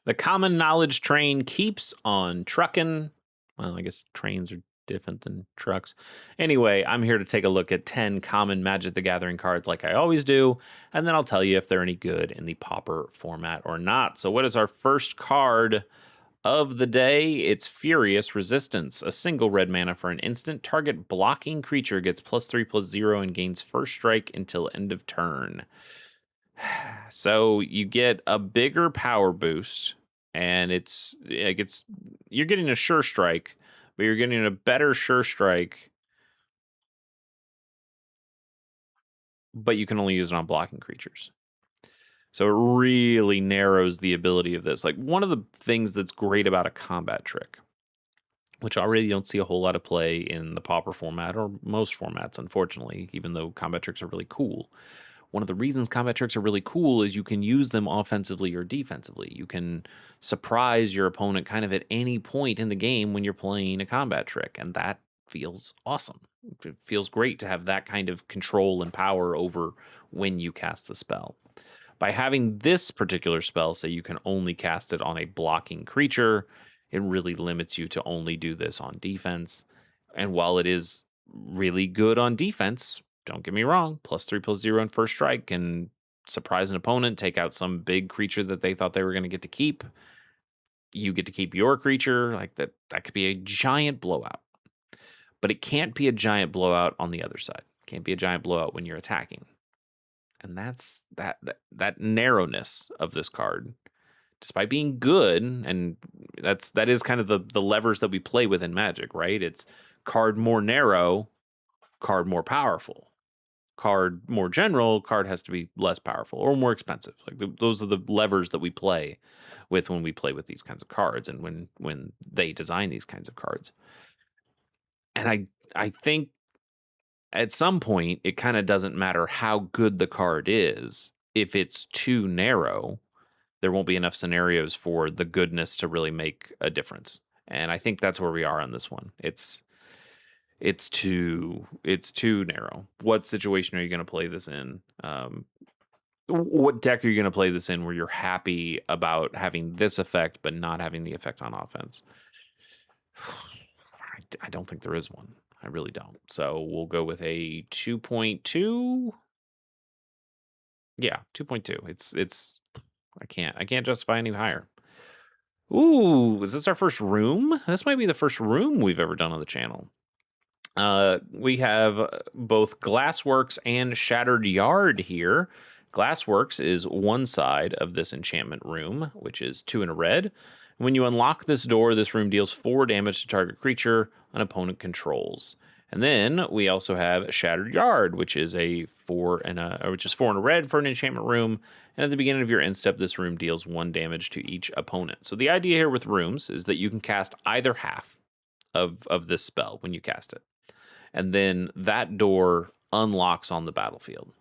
The common knowledge train keeps on trucking. Well, I guess trains are different than trucks. Anyway, I'm here to take a look at 10 common Magic the Gathering cards like I always do, and then I'll tell you if they're any good in the Pauper format or not. So, what is our first card of the day? It's Furious Resistance. A single red mana for an instant. Target blocking creature gets +3/+0 and gains first strike until end of turn. So you get a bigger power boost, and you're getting a sure strike, but you're getting a better sure strike, but you can only use it on blocking creatures. So it really narrows the ability of this. Like, one of the things that's great about a combat trick, which I really don't see a whole lot of play in the Pauper format or most formats, unfortunately, even though combat tricks are really cool. One of the reasons combat tricks are really cool is you can use them offensively or defensively. You can surprise your opponent kind of at any point in the game when you're playing a combat trick, and that feels awesome. It feels great to have that kind of control and power over when you cast the spell. By having this particular spell say you can only cast it on a blocking creature, it really limits you to only do this on defense. And while it is really good on defense, don't get me wrong, +3/+0 in first strike can surprise an opponent, take out some big creature that they thought they were going to get to keep. You get to keep your creature. Like, that could be a giant blowout. But it can't be a giant blowout on the other side. It can't be a giant blowout when you're attacking. And that's that narrowness of this card, despite being good, and that is kind of the levers that we play with in Magic, right? It's card more narrow, card more powerful. Card more general, card has to be less powerful or more expensive. Like, those are the levers that we play with when we play with these kinds of cards, and when they design these kinds of cards. And I think at some point it kind of doesn't matter how good the card is. If it's too narrow, there won't be enough scenarios for the goodness to really make a difference. And I think that's where we are on this one. It's too narrow. What situation are you going to play this in? What deck are you going to play this in where you're happy about having this effect but not having the effect on offense? I don't think there is one. I really don't. So we'll go with a 2.2. Yeah, 2.2. It's I can't justify any higher. Ooh, is this our first room? This might be the first room we've ever done on the channel. We have both Glassworks and Shattered Yard here. Glassworks is one side of this enchantment room, which is 2 and a red. When you unlock this door, this room deals 4 damage to target creature an opponent controls. And then we also have Shattered Yard, which is a 4 and a red for an enchantment room. And at the beginning of your end step, this room deals 1 damage to each opponent. So the idea here with rooms is that you can cast either half of this spell when you cast it, and then that door unlocks on the battlefield.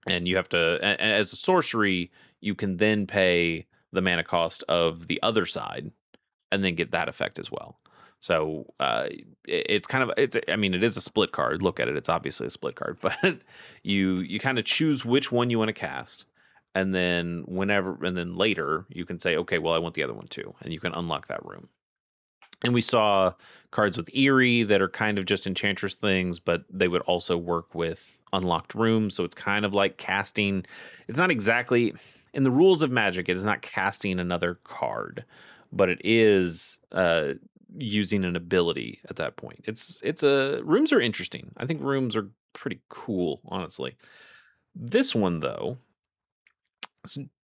And you have to, as a sorcery, you can then pay the mana cost of the other side and then get that effect as well. So it's kind of, it is a split card. Look at it. It's obviously a split card, but you kind of choose which one you want to cast. And then later you can say, okay, well, I want the other one too. And you can unlock that room. And we saw cards with Eerie that are kind of just Enchantress things, but they would also work with unlocked rooms. So it's kind of like casting. It's not exactly, in the rules of Magic, it is not casting another card, but it is using an ability at that point. Rooms are interesting. I think rooms are pretty cool, honestly. This one, though,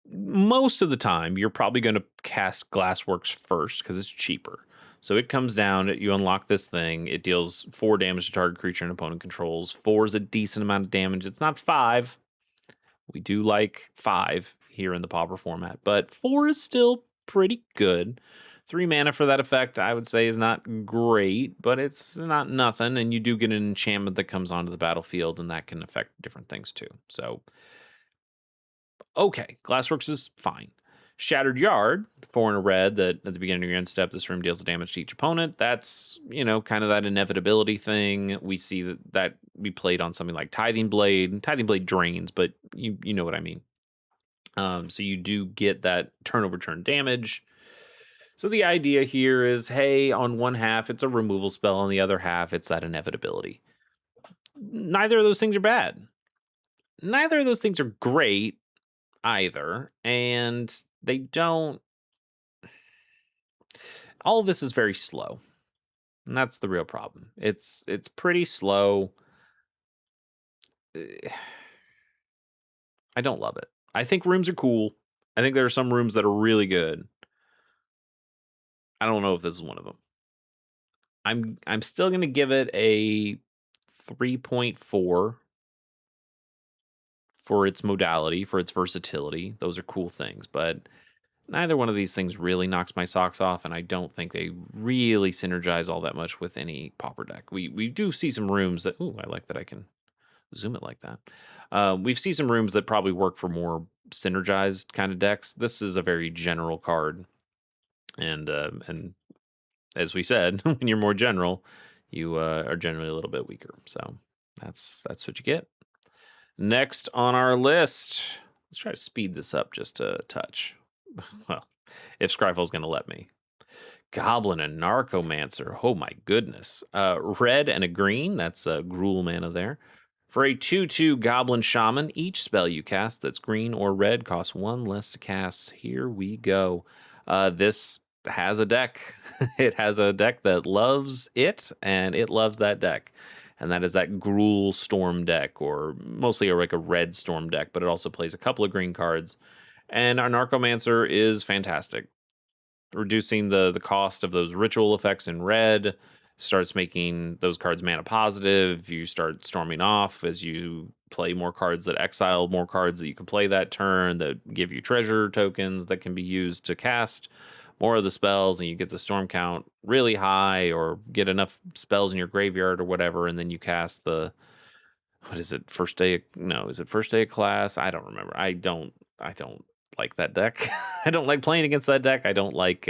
most of the time, you're probably going to cast Glassworks first because it's cheaper. So it comes down, you unlock this thing, it deals 4 damage to target creature and opponent controls. 4 is a decent amount of damage. It's not 5. We do like 5 here in the Pauper format, but 4 is still pretty good. 3 mana for that effect, I would say, is not great, but it's not nothing. And you do get an enchantment that comes onto the battlefield, and that can affect different things too. So, okay, Glassworks is fine. Shattered Yard, 4 and a red, that at the beginning of your end step, this room deals damage to each opponent. That's, kind of that inevitability thing. We see that be played on something like Tithing Blade. Tithing Blade drains, but you know what I mean. So you do get that turn over turn damage. So the idea here is, hey, on one half it's a removal spell, on the other half it's that inevitability. Neither of those things are bad. Neither of those things are great either, and they don't. All of this is very slow, and that's the real problem. It's pretty slow. I don't love it. I think rooms are cool. I think there are some rooms that are really good. I don't know if this is one of them. I'm still going to give it a 3.4 for its modality, for its versatility. Those are cool things, but neither one of these things really knocks my socks off, and I don't think they really synergize all that much with any Pauper deck. We do see some rooms that, ooh, I like that I can zoom it like that. We've seen some rooms that probably work for more synergized kind of decks. This is a very general card, and as we said, when you're more general, you are generally a little bit weaker. So that's what you get. Next on our list, let's try to speed this up just a touch. Well, if Scryfall's going to let me. Goblin and Narcomancer. Oh my goodness. Red and a green. That's a Gruul mana there. For a 2/2 Goblin Shaman, each spell you cast that's green or red costs one less to cast. Here we go. This has a deck. It has a deck that loves it, and it loves that deck. And that is that Gruul Storm deck, or mostly like a red Storm deck, but it also plays a couple of green cards. And our Narcomancer is fantastic. Reducing the cost of those ritual effects in red starts making those cards mana positive. You start storming off as you play more cards that exile more cards that you can play that turn, that give you treasure tokens that can be used to cast more of the spells, and you get the storm count really high, or get enough spells in your graveyard or whatever, and then you cast the, what is it, first day of, no, is it first day of class? I don't remember. I don't like that deck. I don't like playing against that deck. I don't like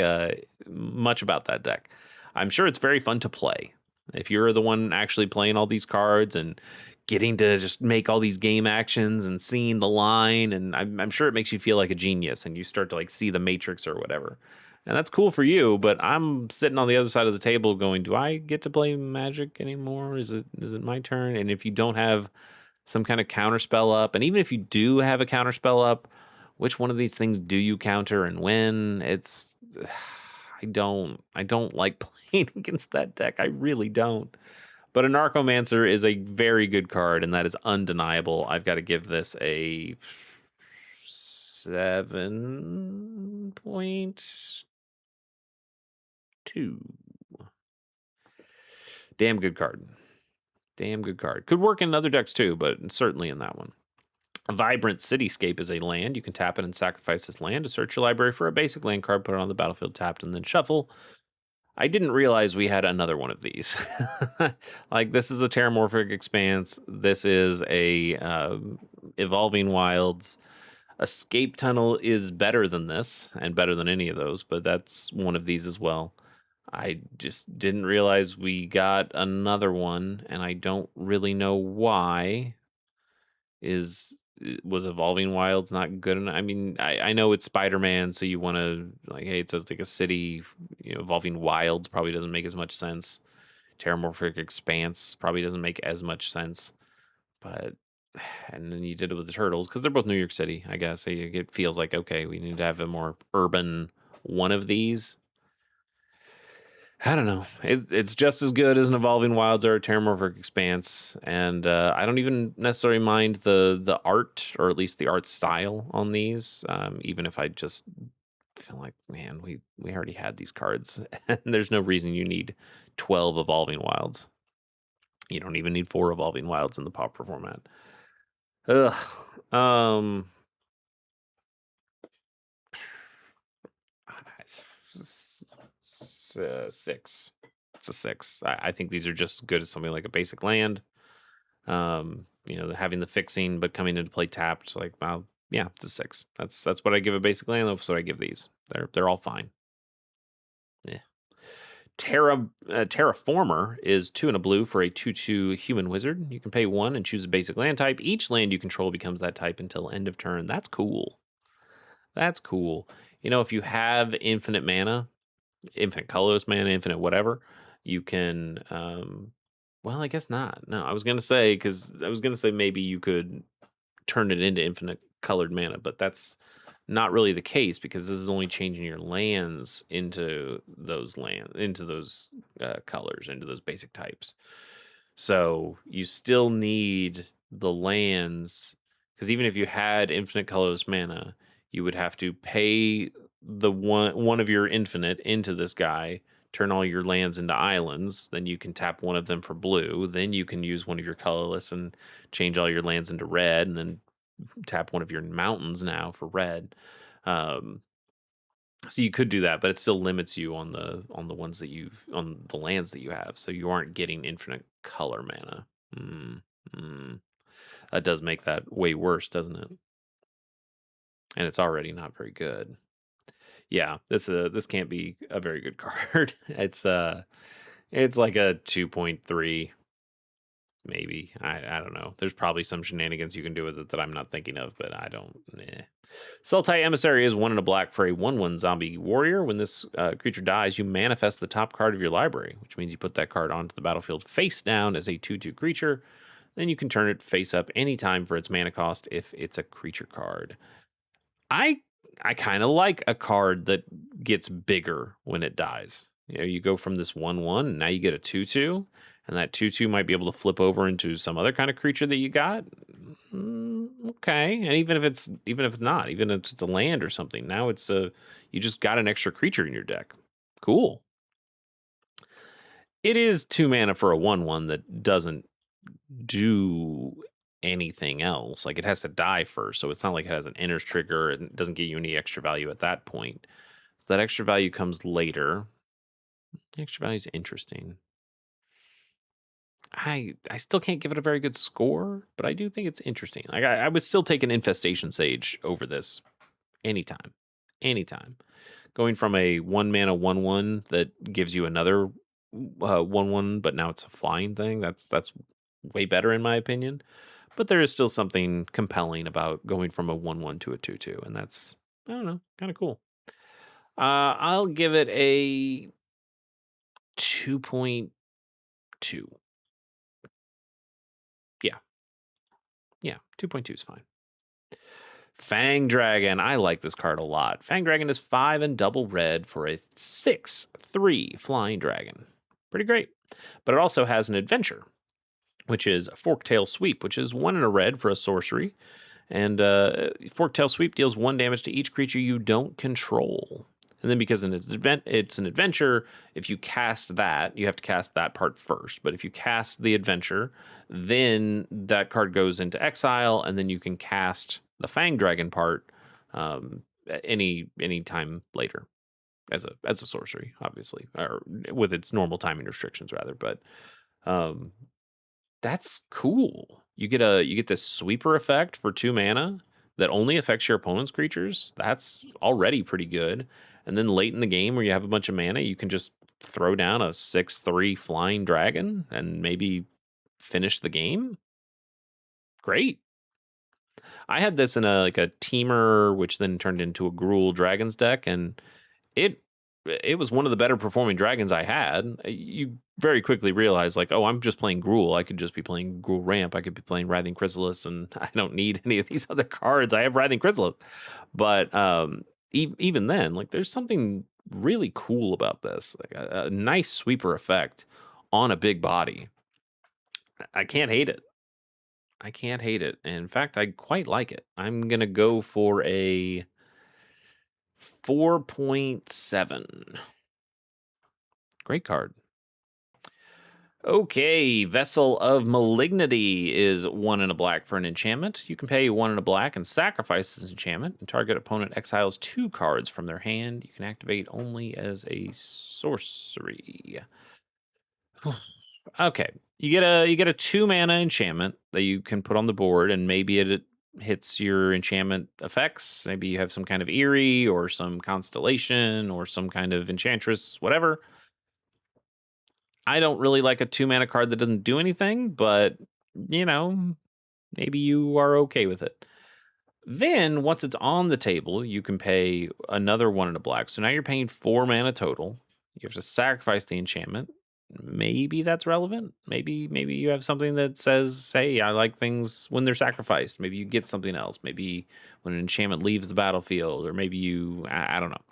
much about that deck. I'm sure it's very fun to play. If you're the one actually playing all these cards and getting to just make all these game actions and seeing the line, and I'm sure it makes you feel like a genius, and you start to like see the matrix or whatever. And that's cool for you, but I'm sitting on the other side of the table going, do I get to play Magic anymore? Is it my turn? And if you don't have some kind of counter spell up, and even if you do have a counter spell up, which one of these things do you counter and when? It's I don't like playing against that deck. I really don't. But a Narcomancer is a very good card, and that is undeniable. I've got to give this a 7.2. Damn good card. Damn good card. Could work in other decks too, but certainly in that one. A Vibrant Cityscape is a land. You can tap it and sacrifice this land to search your library for a basic land card, put it on the battlefield tapped, and then shuffle. I didn't realize we had another one of these. Like, this is a Terramorphic Expanse. This is a Evolving Wilds. Escape Tunnel is better than this, and better than any of those, but that's one of these as well. I just didn't realize we got another one, and I don't really know why. Was Evolving Wilds not good enough? I mean, I know it's Spider-Man, so you want to, like, hey, it's like a city. Evolving Wilds probably doesn't make as much sense. Terramorphic Expanse probably doesn't make as much sense. But and then you did it with the Turtles because they're both New York City, I guess. It feels like, okay, we need to have a more urban one of these. I don't know. It's just as good as an Evolving Wilds or a Terramorphic Expanse, and I don't even necessarily mind the art, or at least the art style on these. Even if I just feel like, man, we already had these cards, and there's no reason you need 12 Evolving Wilds. You don't even need 4 Evolving Wilds in the Pauper format. Ugh. 6. It's a 6. I think these are just as good as something like a basic land. Having the fixing but coming into play tapped, like, well, yeah, it's a 6. That's what I give a basic land. That's what I give these. They're all fine. Yeah. Terraformer is 2 and a blue for a 2/2 human wizard. You can pay 1 and choose a basic land type. Each land you control becomes that type until end of turn. That's cool. That's cool. If you have infinite mana, infinite colorless mana, infinite whatever, you can. Well, I guess not. No, I was gonna say maybe you could turn it into infinite colored mana, but that's not really the case because this is only changing your lands into those colors, into those basic types. So you still need the lands because even if you had infinite colorless mana, you would have to pay the one of your infinite into this guy, turn all your lands into islands, then you can tap one of them for blue, then you can use one of your colorless and change all your lands into red, and then tap one of your mountains now for red. Um, so you could do that, but it still limits you on the ones that on the lands that you have. So you aren't getting infinite color mana. Mm, mm. That does make that way worse, doesn't it? And it's already not very good. Yeah, this can't be a very good card. It's like a 2.3 maybe. I don't know. There's probably some shenanigans you can do with it that I'm not thinking of, but I don't. Sultai Emissary is 1 and a black for a 1/1 zombie warrior. When this creature dies, you manifest the top card of your library, which means you put that card onto the battlefield face down as a 2/2 creature. Then you can turn it face up anytime for its mana cost if it's a creature card. I I kind of like a card that gets bigger when it dies. You go from this 1/1 and now you get a 2/2, and that 2/2 might be able to flip over into some other kind of creature that you got. Okay, and even if it's not, even if it's the land or something, now it's a you just got an extra creature in your deck. Cool. It is 2 mana for a 1/1 that doesn't do anything else. Like it has to die first, so it's not like it has an enters trigger and it doesn't get you any extra value at that point. That extra value comes later. The extra value is interesting. I still can't give it a very good score, but I do think it's interesting. Like I would still take an infestation sage over this anytime. Anytime. Going from a 1 mana 1/1 that gives you another 1/1, but now it's a flying thing. That's way better in my opinion. But there is still something compelling about going from a 1/1 to a 2/2, and that's I don't know, kind of cool. I'll give it a 2.2. Yeah, yeah, 2.2 is fine. Fang Dragon. I like this card a lot. Fang Dragon is 5 and double red for a 6/3 flying dragon. Pretty great. But it also has an adventure, which is Forktail Sweep, which is 1 and a red for a sorcery. And Forktail Sweep deals 1 damage to each creature you don't control. And then because it's an adventure, if you cast that, you have to cast that part first. But if you cast the adventure, then that card goes into exile, and then you can cast the Fang Dragon part any time later as a sorcery, obviously, or with its normal timing restrictions rather. But um, that's cool. You get this sweeper effect for 2 mana that only affects your opponent's creatures. That's already pretty good. And then late in the game where you have a bunch of mana, you can just throw down a 6/3 flying dragon and maybe finish the game. Great. I had this in a teamer, which then turned into a Gruul Dragons deck, and it it was one of the better performing dragons I had. You very quickly realize, like, oh, I'm just playing Gruul. I could just be playing Gruul Ramp. I could be playing Writhing Chrysalis, and I don't need any of these other cards. I have Writhing Chrysalis. But even then, like, there's something really cool about this. Like a nice sweeper effect on a big body. I can't hate it. I can't hate it. In fact, I quite like it. I'm going to go for a 4.7. Great card. Okay, Vessel of Malignity is 1 and a black for an enchantment. You can pay 1 and a black and sacrifice this enchantment, and target opponent exiles 2 cards from their hand. You can activate only as a sorcery. Okay, you get a 2 mana enchantment that you can put on the board, and maybe it hits your enchantment effects. Maybe you have some kind of eerie or some constellation or some kind of enchantress, whatever. I don't really like a 2 mana card that doesn't do anything, but you know, maybe you are okay with it. Then once it's on the table, you can pay another 1 and a black. So now you're paying 4 mana total. You have to sacrifice the enchantment. Maybe that's relevant. Maybe you have something that says, "Hey, I like things when they're sacrificed." Maybe you get something else. Maybe when an enchantment leaves the battlefield, or maybe I don't know.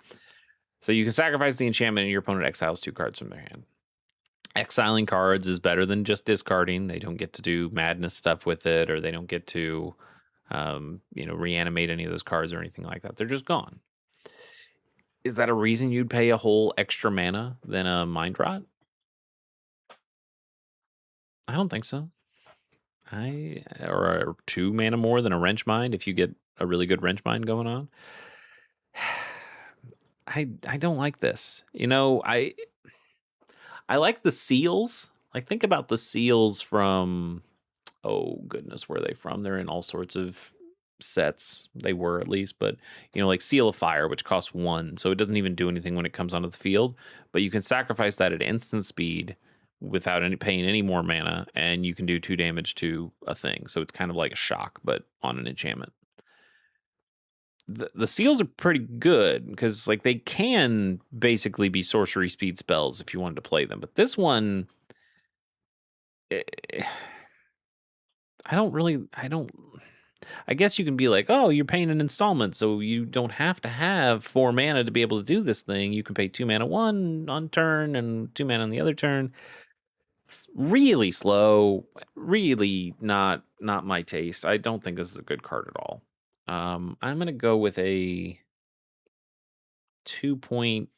So you can sacrifice the enchantment, and your opponent exiles 2 cards from their hand. Exiling cards is better than just discarding. They don't get to do madness stuff with it, or they don't get to reanimate any of those cards or anything like that. They're just gone. Is that a reason you'd pay a whole extra mana than a Mind Rot? I don't think so. Or 2 mana more than a Wrench Mind if you get a really good Wrench Mind going on. I don't like this. I like the seals. Like, think about the seals from, oh goodness, where are they from? They're in all sorts of sets. They were, at least, but like Seal of Fire, which costs 1, so it doesn't even do anything when it comes onto the field. But you can sacrifice that at instant speed without paying any more mana, and you can do 2 damage to a thing. So it's kind of like a shock, but on an enchantment. The seals are pretty good because like they can basically be sorcery speed spells if you wanted to play them. But this one, eh, I guess you can be like, oh, you're paying an installment, so you don't have to have 4 mana to be able to do this thing. You can pay 2 mana one on turn and 2 mana on the other turn. It's really slow, really not my taste. I don't think this is a good card at all. I'm gonna go with a 2.3.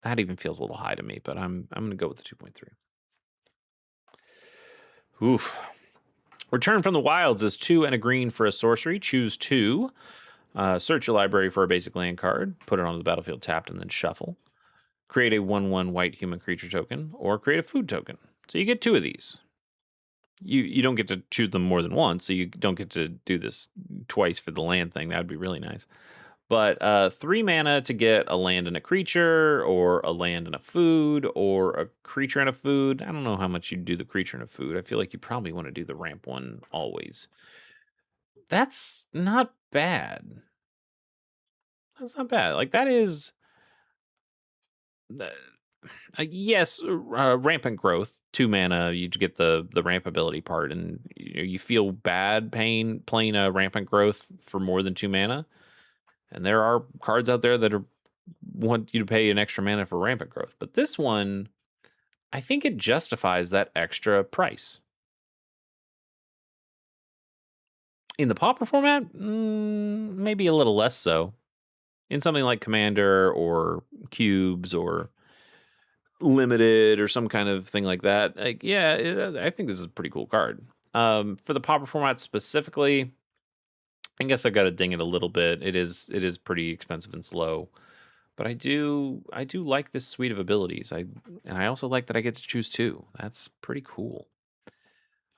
That even feels a little high to me, but I'm gonna go with the 2.3. Oof. Return from the Wilds is 2 and a green for a sorcery. Choose 2. Search your library for a basic land card. Put it on the battlefield tapped and then shuffle. Create a 1/1 white human creature token or create a food token. So you get 2 of these. You don't get to choose them more than once, so you don't get to do this twice for the land thing. That would be really nice. But 3 mana to get a land and a creature, or a land and a food, or a creature and a food. I don't know how much you'd do the creature and a food. I feel like you probably want to do the ramp one always. That's not bad. That's not bad. Like, that is... yes, rampant growth. 2 mana, you get the ramp ability part, and you feel bad playing a rampant growth for more than 2 mana. And there are cards out there that want you to pay an extra mana for rampant growth. But this one, I think it justifies that extra price. In the Pauper format, maybe a little less so. In something like Commander or Cubes or Limited or some kind of thing like that, like, yeah, I think this is a pretty cool card. For the Pauper format specifically, I guess I got to ding it a little bit. It is pretty expensive and slow, but I do like this suite of abilities. And I also like that I get to choose 2. That's pretty cool.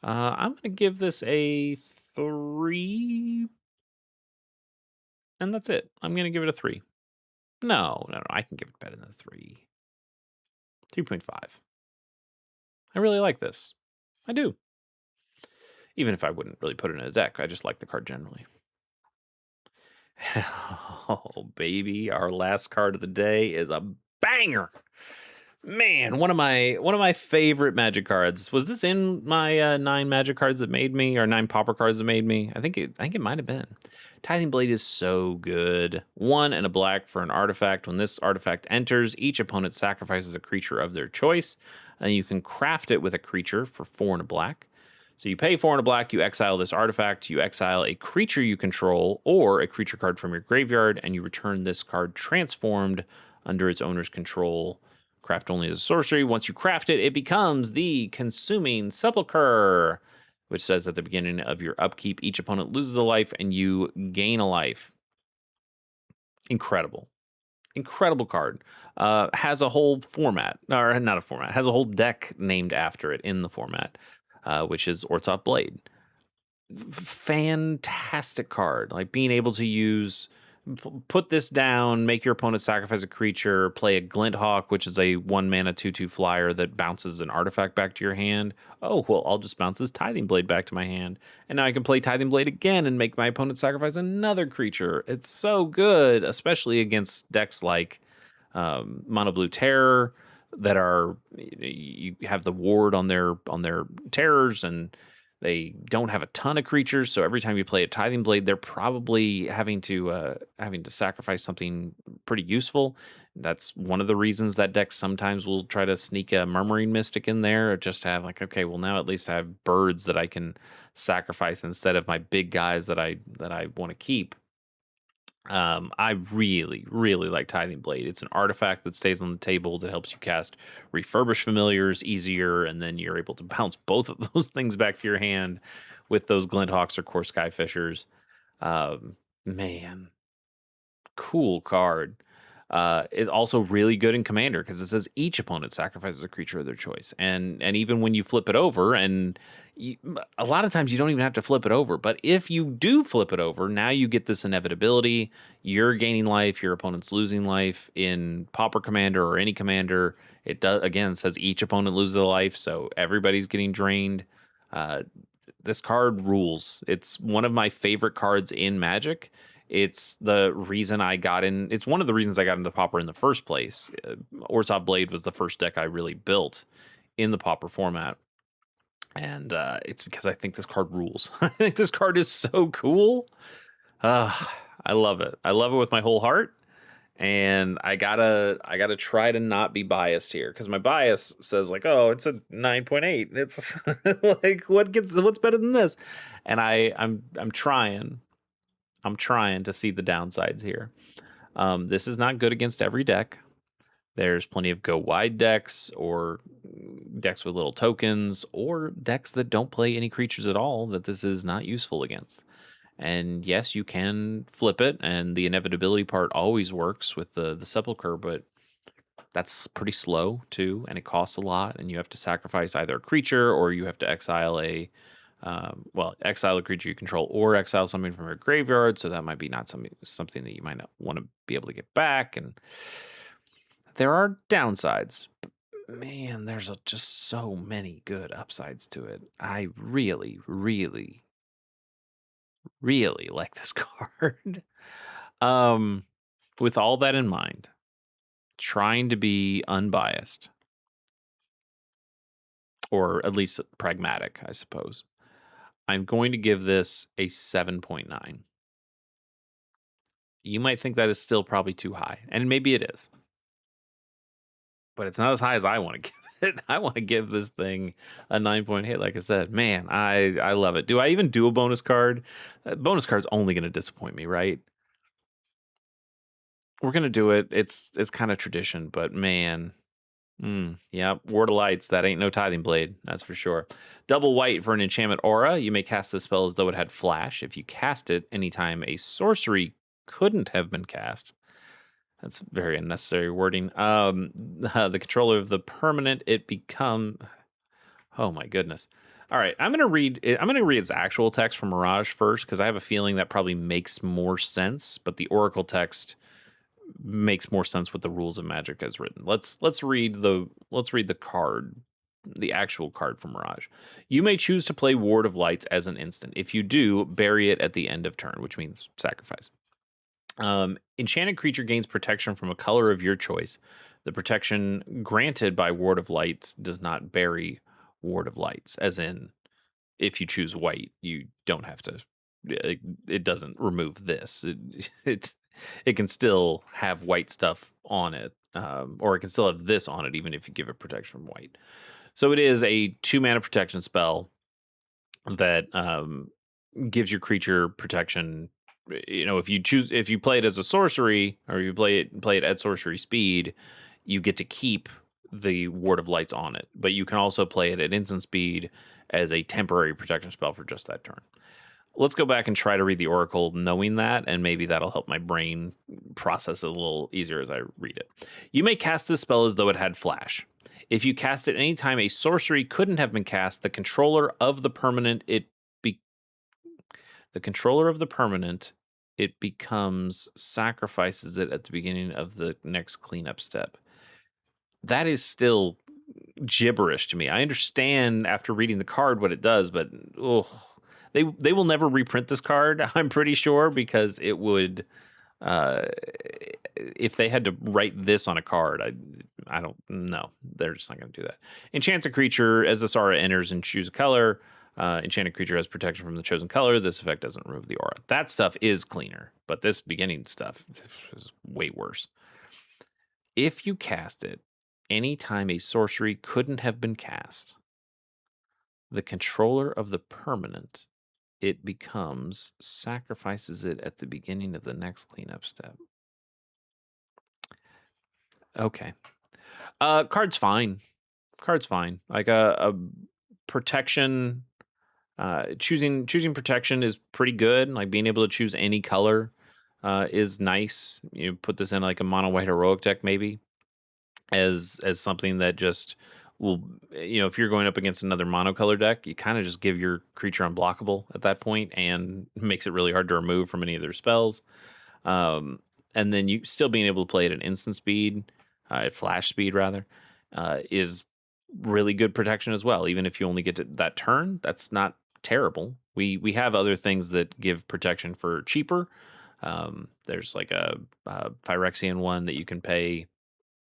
I'm gonna give this a 3, and that's it. I'm gonna give it a 3. No, I can give it better than a 3. 3.5. I really like this. I do. Even if I wouldn't really put it in a deck, I just like the card generally. Oh, baby, our last card of the day is a banger. Man, one of my favorite Magic cards. Was this in my 9 Magic cards that made me, or 9 Pauper cards that made me? I think it might have been. Tithing Blade is so good. 1 and a black for an artifact. When this artifact enters, each opponent sacrifices a creature of their choice, and you can craft it with a creature for 4 and a black. So you pay 4 and a black, you exile this artifact, you exile a creature you control, or a creature card from your graveyard, and you return this card transformed under its owner's control. Craft only as a sorcery. Once you craft it, it becomes the Consuming Sepulcher, which says at the beginning of your upkeep, each opponent loses a life and you gain a life. Incredible. Incredible card. Has a whole format, or not a format, has a whole deck named after it in the format, which is Ortsoth Blade. Fantastic card. Like, being able to use Put this down, make your opponent sacrifice a creature, play a Glint Hawk, which is a 1 mana 2/2 flyer that bounces an artifact back to your hand. Oh, well, I'll just bounce this Tithing Blade back to my hand. And now I can play Tithing Blade again and make my opponent sacrifice another creature. It's so good, especially against decks like Mono Blue Terror that are, you have the ward on their terrors, and they don't have a ton of creatures, so every time you play a Tithing Blade, they're probably having to sacrifice something pretty useful. That's one of the reasons that deck sometimes will try to sneak a Murmuring Mystic in there, or just have like, okay, well now at least I have birds that I can sacrifice instead of my big guys that I want to keep. I really, really like Tithing Blade. It's an artifact that stays on the table that helps you cast Refurbish Familiars easier, and then you're able to bounce both of those things back to your hand with those Glinthawks or Core Skyfishers. Man, cool card. It's also really good in Commander because it says each opponent sacrifices a creature of their choice, and even when you flip it over, and a lot of times you don't even have to flip it over, but if you do flip it over, now you get this inevitability. You're gaining life, your opponent's losing life. In Pauper Commander or any commander, it does again says each opponent loses a life, so everybody's getting drained. This card rules. It's one of my favorite cards in Magic. It's the reason I got in. It's one of the reasons I got into Pauper in the first place. Orzhov Blade was the first deck I really built in the Pauper format, and it's because I think this card rules. I think this card is so cool. I love it. I love it with my whole heart. And I gotta try to not be biased here, because my bias says like, oh, it's a 9.8. It's like, what's better than this? And I'm trying. I'm trying to see the downsides here. This is not good against every deck. There's plenty of go wide decks, or decks with little tokens, or decks that don't play any creatures at all that this is not useful against. And yes, you can flip it, and the inevitability part always works with the Sepulcher, but that's pretty slow too, and it costs a lot, and you have to sacrifice either a creature, or you have to exile exile a creature you control, or exile something from your graveyard. So that might be not something that you might not want to be able to get back, and there are downsides. But man, there's just so many good upsides to it. I really, really, really like this card. With all that in mind, trying to be unbiased, or at least pragmatic, I suppose, I'm going to give this a 7.9. You might think that is still probably too high, and maybe it is, but it's not as high as I want to give it. I want to give this thing a 9.8. Like I said, man, I love it. Do I even do a bonus card? Bonus card's only going to disappoint me, right? We're going to do it. It's kind of tradition, but man, yeah, Ward of Lights, that ain't no Tithing Blade, that's for sure. Double white for an enchantment aura. You may cast this spell as though it had flash. If you cast it anytime a sorcery couldn't have been cast. That's very unnecessary wording. The controller of the permanent, it become. Oh my goodness. All right, I'm gonna read its actual text from Mirage first, because I have a feeling that probably makes more sense. But the Oracle text makes more sense with the rules of Magic as written. Let's read the card, the actual card from Mirage. You may choose to play Ward of Lights as an instant. If you do, bury it at the end of turn, which means sacrifice. Enchanted creature gains protection from a color of your choice. The protection granted by Ward of Lights does not bury Ward of Lights, as in, if you choose white, you don't have to. It doesn't remove this. It can still have white stuff on it, or it can still have this on it, even if you give it protection from white. So it is a 2-mana protection spell that gives your creature protection. If you play it as a sorcery, or you play it at sorcery speed, you get to keep the Ward of Lights on it. But you can also play it at instant speed as a temporary protection spell for just that turn. Let's go back and try to read the Oracle knowing that, and maybe that'll help my brain process it a little easier as I read it. You may cast this spell as though it had flash. If you cast it anytime a sorcery couldn't have been cast, the controller of the permanent it becomes sacrifices it at the beginning of the next cleanup step. That is still gibberish to me. I understand after reading the card what it does, but oh, they will never reprint this card. I'm pretty sure because it would. Uh, if they had to write this on a card, I don't know. They're just not going to do that. Enchants a creature as this aura enters and choose a color. Enchanted creature has protection from the chosen color. This effect doesn't remove the aura. That stuff is cleaner, but this beginning stuff is way worse. If you cast it anytime a sorcery couldn't have been cast, the controller of the permanent, it becomes sacrifices it at the beginning of the next cleanup step. Okay. Card's fine. Card's fine. Like a protection. Choosing protection is pretty good. Like being able to choose any color is nice. You put this in like a mono white heroic deck maybe as something that just will, if you're going up against another monocolor deck, you kind of just give your creature unblockable at that point and makes it really hard to remove from any of their spells. And then you still being able to play it at instant speed, at flash speed rather, is really good protection as well. Even if you only get to that turn, that's not terrible. We have other things that give protection for cheaper. There's like a Phyrexian one that you can pay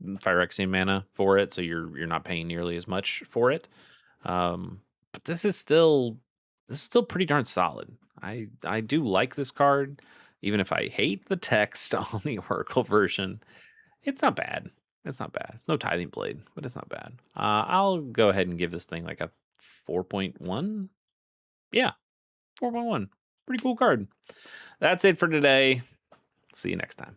Phyrexian mana for it, so you're not paying nearly as much for it. But this is still pretty darn solid. I do like this card, even if I hate the text on the Oracle version. It's not bad. It's not bad. It's no Tithing Blade, but it's not bad. I'll go ahead and give this thing like a 4.1. Yeah, 4.1. Pretty cool card. That's it for today. See you next time.